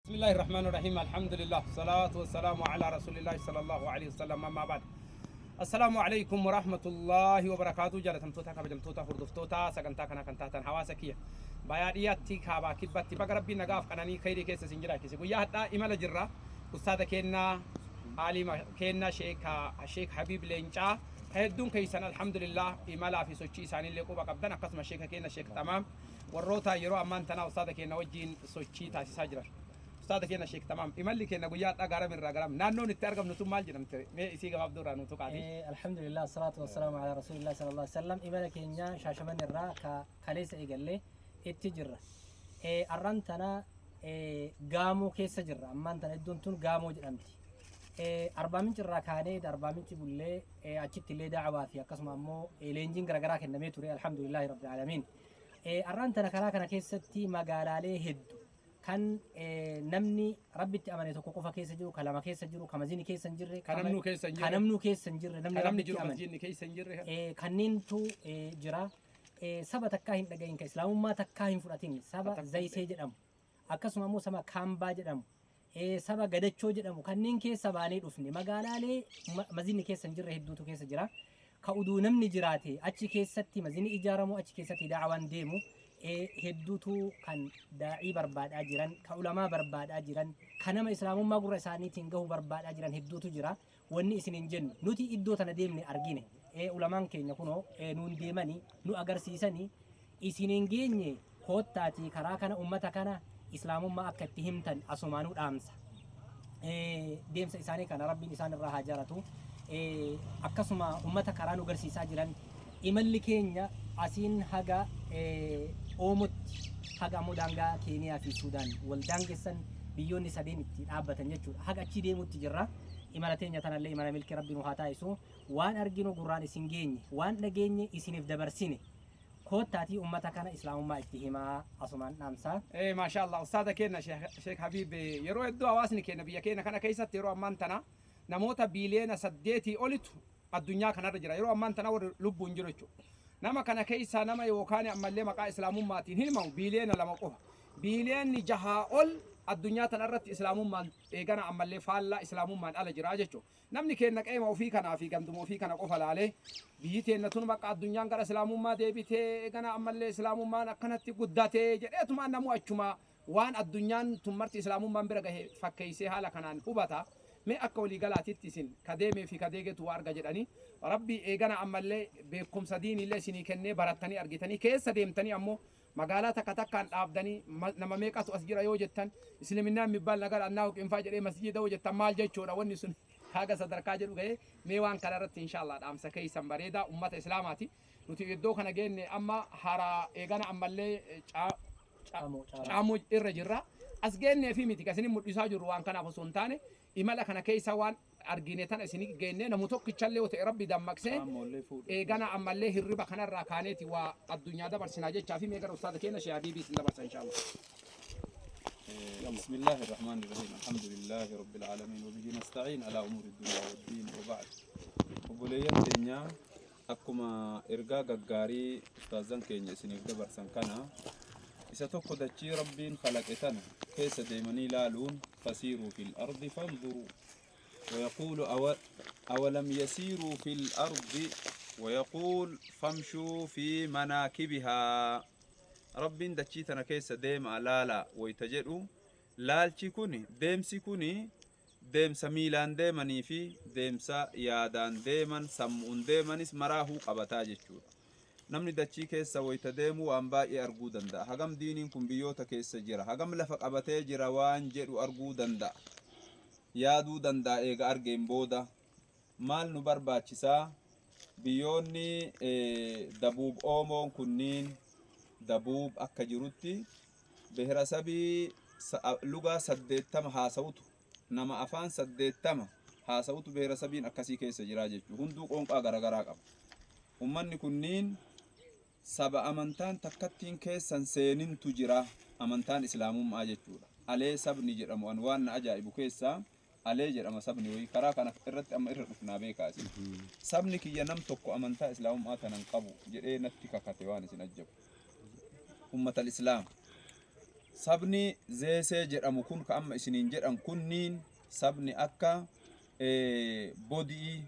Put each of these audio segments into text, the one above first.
بسم الله الرحمن الرحيم الحمد لله والصلاة والسلام على رسول الله صلى الله عليه وسلم أما بعد السلام عليكم ورحمة الله وبركاته جلتم توتا كبجم توتا فردف توتا سكنتا كنا كنتا حواسكية بيادياتي كابا كبتي بقربي نقاف كناني خيري كيس سنجرا كيس ويا حتى إمال جرا أستاذ كنا عالم كنا شيخ حبيب لينشا هيدون كيسان الحمد لله إمال في سوتشي ساني اللي كوبا قبضنا قسم شيخ كنا شيخ تمام والروتا يرو أمان تنا أستاذ كنا وجين سوتشي تاسي ساجرا أستاذ كنا شيخ تمام إمالي كنا قويات أقرب من رقرب نانو نترقب نتوم مال جنم تري ما يسيق مبدورا نتوق عادي الحمد لله الصلاة والسلام على رسول الله صلى الله عليه وسلم إمالك إنيا شاشمان الرا كاليس إيقالي اتجرة أرانتنا قامو كيس جرة أما أنتنا إدونتون قامو جرمتي أربعين جرة كانت أربعين بولي أجت اللي دعوة فيها قسم أمو لينجين غرغرا كنمي توري الحمد لله رب العالمين أرانتنا كراكنا كيستي مقالالي هدو kan namni rabbitti amane tokko qofa keessa jiru kalama keessa jiru kamazini keessa hin jirre kanamnu keessa hin jirre kanamnu keessa hin jirre namni kanamni rabbitti jiru amane masjidni keessa hin jirre kanneentu jira saba takkaa hin dhagahin ka islaamummaa takkaa hin fudhatin saba zaysee jedhamu akkasuma immoo saba kaambaa jedhamu saba gadachoo jedhamu kanneen keessa baanee dhufne magaalaalee mazini keessa hin jirre hedduutu keessa jira ka uduu namni jiraate achi keessatti mazini ijaaramu achi keessatti daawaan deemu hedduutu kan daa'ii barbaadaa jiran ka ulamaa barbaadaa jiran kan nama islaamummaa gurra isaaniitiin gahu barbaadaa jiran hedduutu jira wanni isin hin jennu nuti iddoo tana deemne argine ulamaan keenya kunoo nuun deemanii nu agarsiisanii isin hin geenye koottaatii karaa kana ummata kana islaamummaa akka itti himtan asumaanuu dhaamsa deemsa isaanii kana rabbiin isaan irraa haa jaalatu akkasuma ummata karaa nu agarsiisaa jiran imalli keenya asiin haga oomutti haga ammoo daangaa keeniyaa fi suudaan wal daangessan biyyoonni sadeen itti dhaabbatan jechuudha haga achi deemutti jirra imala teenya tanallee imala milkii rabbi nu haa taasisu waan arginu gurraan isin geenye waan dhageenye isiniif dabarsine koottaatii ummata kana islaamummaa itti himaa asumaan dhaamsaa maasha Allah ustaada keenya sheekh Habiib yeroo hedduu hawaasni keenya biyya keenya kana keessatti yeroo ammaan tana namoota biiliyoona 8 olitu addunyaa kanarra jira yeroo ammaan tana warri lubbuun jiru jechuudha nama kana keessa nama yookaan ammallee maqaa islaamummaatiin himamu biiliyoona 2 qofa biiliyoonni 6 ol addunyaa tanarratti islaamummaan eegana ammallee faallaa islaamummaan ala jira jechuudha namni keenya qeema ofii kanaa fi ganduma ofii kana qofa laalee biyyi teenya tun bakka addunyaan gara islaamummaa deebitee eegana ammallee islaamummaan akkanatti guddatee jedheetumaan namu achuma waan addunyaan tun marti islaamummaan bira gahe fakkeessee haala kanaan hubata me akka walii galaatitti isin kadeemee fi kadeegetu waa arga jedhanii rabbi eegana ammallee beekumsa diinillee isinii kennee barattanii argitanii keessa deemtanii ammoo magaalaa takka takkaan dhaabdanii nama meeqatu as jira yoo jettan islaaminaan mibbaal nagar annaahu qinfaa jedhee masjida yoo jettan maal jechuudha wanni sun haga sadarkaa jedhu gahee mee waan kana irratti inshallah dhaamsa keessan bareedaa ummata islaamaati nuti iddoo kana geenne amma hara eegana ammallee caamuu irra jirra as geennee fi miti kasinin mul'isaa jirru waan kanaaf osoo hin taane imala kana keessa waan argine tan isin geenne namu tokkichallee yoo ta'e rabbi dammaqsee eegana ammallee hirriba kanarraa kaaneeti waa addunyaa dabarsinaa jechaa fi meeqara ustaada keenya Sheekh Habiib isin dabarsa inshallah بسم الله الرحمن الرحيم الحمد لله رب العالمين وبه نستعين على أمور الدنيا والدين وبعد وبليان تنيا أكما إرجاء غاري أستاذن كينيا سنيف دبرسن كنا إذا تقدتشي ربين خلقتنا كيس ديمني لالون فسيروا في الأرض فانظروا ويقول أولم يسيروا في الأرض ويقول فامشوا في مناكبها ربين دتشيتنا كيس ديم لالا ويتجروا لالشي كوني ديمسي كوني ديم سميلان ديماني في ديمسا يادان ديمان سمون ديمانيس مراهو قبتا جيشور namni dachii keessa wayta deemu waan baay'ee arguu danda'a hagam diiniin kun biyyoota keessa jira hagam lafa qabatee jira waan jedhu arguu danda'a yaaduu danda'a eega argeen booda maal nu barbaachisaa biyyoonni dabuub oomoon kunniin dabuub akka jirutti beherasabii lugaa 80 haasawutu nama afaan 80 haasawutu beherasabiin akkasii keessa jira jechuudha hunduu qoonqaa garagaraa qaba ummanni kunniin saba amantaan takkattiin keessan seenintu jira amantaan islaamummaa jechuudha alee sabni jedhamu waan na ajaa'ibu keessaa alee jedhama sabni wayi karaa kana irratti amma irra dhufnaa beekaasi sabni kiyya nam tokko amantaa islaamummaa tanan qabu jedhee natti kakate waan isin ajjabu ummatal islaam sabni zeesee jedhamu kun ka amma isiniin jedhan kunniin sabni akka bodii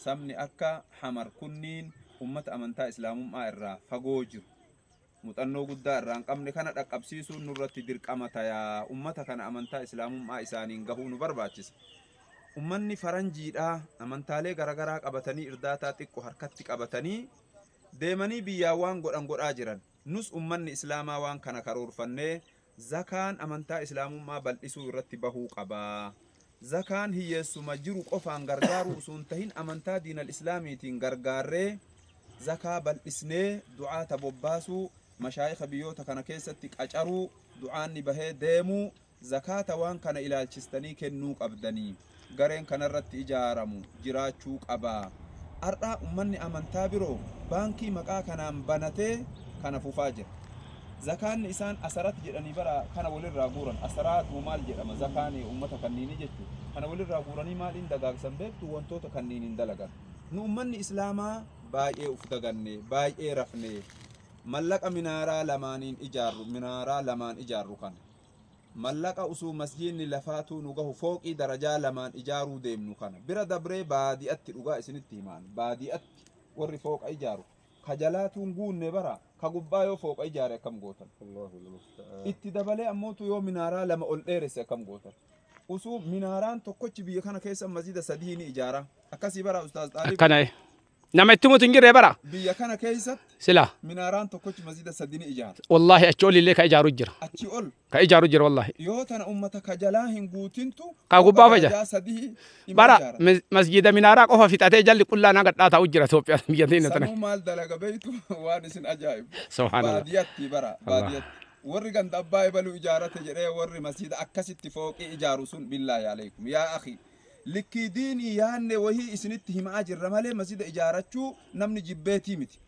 sabni akka hamar kunniin ummata amantaa islaamummaa irraa fagoo jiru muuxannoo guddaa irraa hin qabne kana dhaqqabsiisuun nurratti dirqama tayaa ummata kana amantaa islaamummaa isaaniin gahuu nu barbaachisa. Ummanni faranjiidhaa amantaalee garagaraa qabatanii irdaataa xiqqoo harkatti qabatanii deemanii biyyaa waan godhaa jiran nus ummanni islaamaa waan kana karoorfannee zakaan amantaa islaamummaa bal'isuu irratti bahuu qabaa. Zakaan hiyyeessuma jiru qofaan gargaaruu usuun tahin amantaa diinal islaamiitiin gargaarree zakaa bal'isnee du'aata bobbaasuu mashaayikha biyyoota kana keessatti qacaruu du'aanni bahee deemuu zakaata waan kana ilaalchistanii kennuu qabdanii gareen kanarratti ijaaramu jiraachuu qabaa. Har'aa ummanni amantaa biroo baankii maqaa kanaan banatee kana fufaa jira. Zakaanni isaan asarat jedhanii bara kana walirraa guuran asaraatu maal jedhama zakaani ummata kanniini jechuudha. Kana walirraa guuranii maaliin dagaagsan beektu wantoota kanniiniin dalagan. Nu ummanni islaamaa baay'ee uf daganne baay'ee rafne mallaqa minaaraa lamaan ijaarru kana. Mallaqa usuu masjiidni lafaatu nu gahu fooqii darajaa lamaan ijaaruu deemnu kana bira dabree baadi'atti dhugaa isinitti himaan baadi'atti warri fooqa ijaaru ka jalaatuun guunne bara ka gubbaa yoo fooqa ijaare akkam gootan itti dabalee ammootu yoo minaaraa lama ol dheeresse akkam gootan usuu minaaraan tokkochi biyya kana keessa masjida sadii ni ijaara akkasii bara ustaaz Xaalib kana nama itti mutu hin jirre bara biyya kana keessatti sila minaaraan tokkochi masjida sadii ni ijaara wallahi achi ol illee ka ijaaru jira achi ol ka ijaaru jira wallahi yoo tana ummata ka jalaa hin guutintu ka gubbaa faja sadii bara masjida minaaraa qofa fixatee jalli qullaa na gadhaa ta'u jira Itoophiyaa biyya teenya tana sanuu maal dalaga beeytu waan isin ajaa'ibu subhanallah baadiyatti bara baadiyatti warri ganda abbaa ebaluu ijaarate jedhee warri masjida akkasitti fooqii ijaaru sun billaahi alaykum yaa akhi likki diinii yaanne wahii isinitti himaa jirra malee masjida ijaarachuu namni jibbeetii miti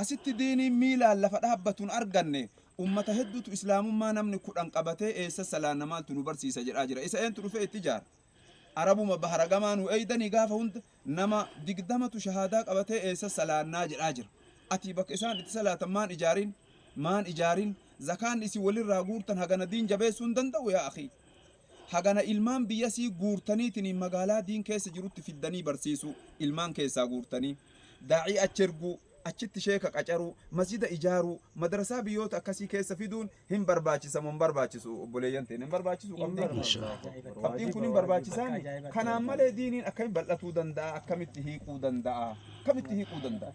asitti diinii miilaan lafa dhaabbatuun arganne ummata hedduutu islaamummaa namni 10 qabatee eessa salaanna maaltu nu barsiisa jedhaa jira isa eentu dhufee itti ijaara arabuma baharagamaa nu eeydanii gaafa hunda nama 20tu shahaadaa qabatee eessa salaannaa jedhaa jira ati bakka isaan itti salaatan maan ijaarin zakaan isi walirraa guurtan hagana diin jabeessuu hin danda'u yaa akhi hagana ilmaan biyyasii guurtaniitiin magaalaa diin keessa jirutti fiddanii barsiisu ilmaan keessaa guurtanii daa'ii acherguu achitti sheeka qacaruu masjida ijaaruu madrasaa biyyoota akkasii keessa fiduun hin barbaachisamu hin barbaachisu obboleeyyan ta'e hin barbaachisu qabdiin kun hin barbaachisaan kanaan malee diiniin akkamitti bal'atuu danda'a akkamitti hiiquu danda'a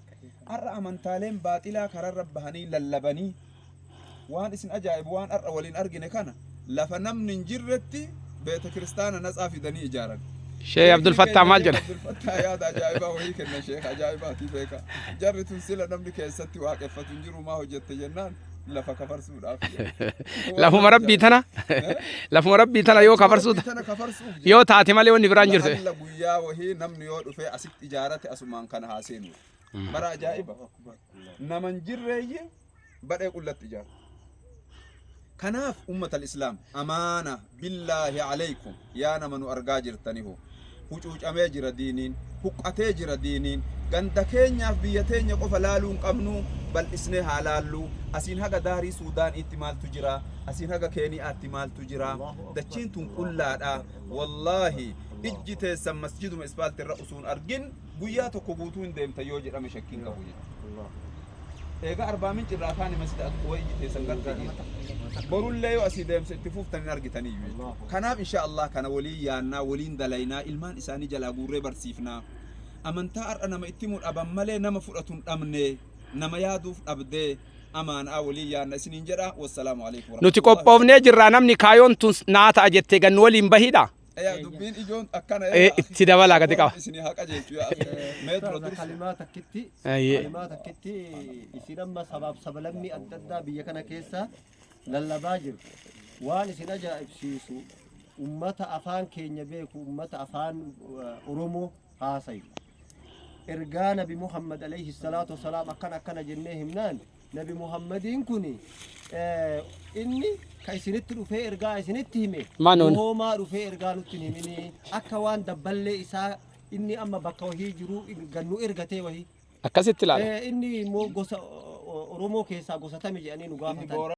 har'a amantaaleen baaxilaa kararra bahanii lallabanii waan isin ajaa'ibu waan har'a waliin argine kana lafa namni hin jirretti beeta kiristaana natsaa fidanii ijaaran. Sheekh Abdul Fattah maal jedha? Abdul Fattah yaada ajaa'ibaa wahii kenna sheekh ajaa'ibaati beeka. Jarri tun sila namni keessatti waaqeffatu hin jiru maa hojjette jennaan lafa kafarsuudhaaf. Lafuma rabbii tana yoo kafarsuuta. Yoo taate malee wanni biraan jirte. Alla guyyaa wahii namni yoo dhufee asitti ijaarate asumaan kana haaseenu. Bara ajaa'iba. Naman jirreeyye badhee qullatti ijaaru. كناف أمة الإسلام أمانة بالله عليكم يا نمن أرجع جرتنيه هجوج أماجر دينين هقتاجر دينين غندكين يا بيتين يقف لالون قمنو بل إسنه حلالو أسين هذا داري سودان إتمال تجرا أسين هذا كيني إتمال تجرا دچين تون كلها والله إجت سم مسجد مسبال الرؤسون أرجن بيات وكبوتون دم تيوج رمي شكين كبوي إيجا 4 جرا كان مسجد أقوى إجت سنقر برول لا يؤسدهم ستفوف تنرج تاني كناب إن شاء الله كان ولي يانا ولين دلينا إلمان إساني جلا جوري برسيفنا أمن تار أنا ما إتمون أبا ملء نما فرقتون أمني نما يادوف أبدي أمان أولي يانا سنين جرا والسلام عليكم نتيقو بوفني جرا نمني كايون تونس ناتا أجت تجن ولين بهيدا يا دبين إجون أكنا اتدا ولا كديكا سنين هاك أجت يا كلمات كتي يصير أما سبلمي أددا بيكنا كيسا lallabaa jiru waan isin ajaa'ibsiisu ummata afaan keenya beeku ummata afaan oromoo haasayu ergaa nabi muhammad alayhi salatu wasalaam akkana jennee himnaan nabi muhammadiin kuni inni ka isinitti dhufee ergaa isinitti hime hoomaa dhufee ergaa nutti himini akka waan dabballee isaa inni amma bakka wahii jiru gannu ergatee wahii akkasitti ilaala inni immoo gosa oromoo keessaa gosatame jedhanii nu gaafatan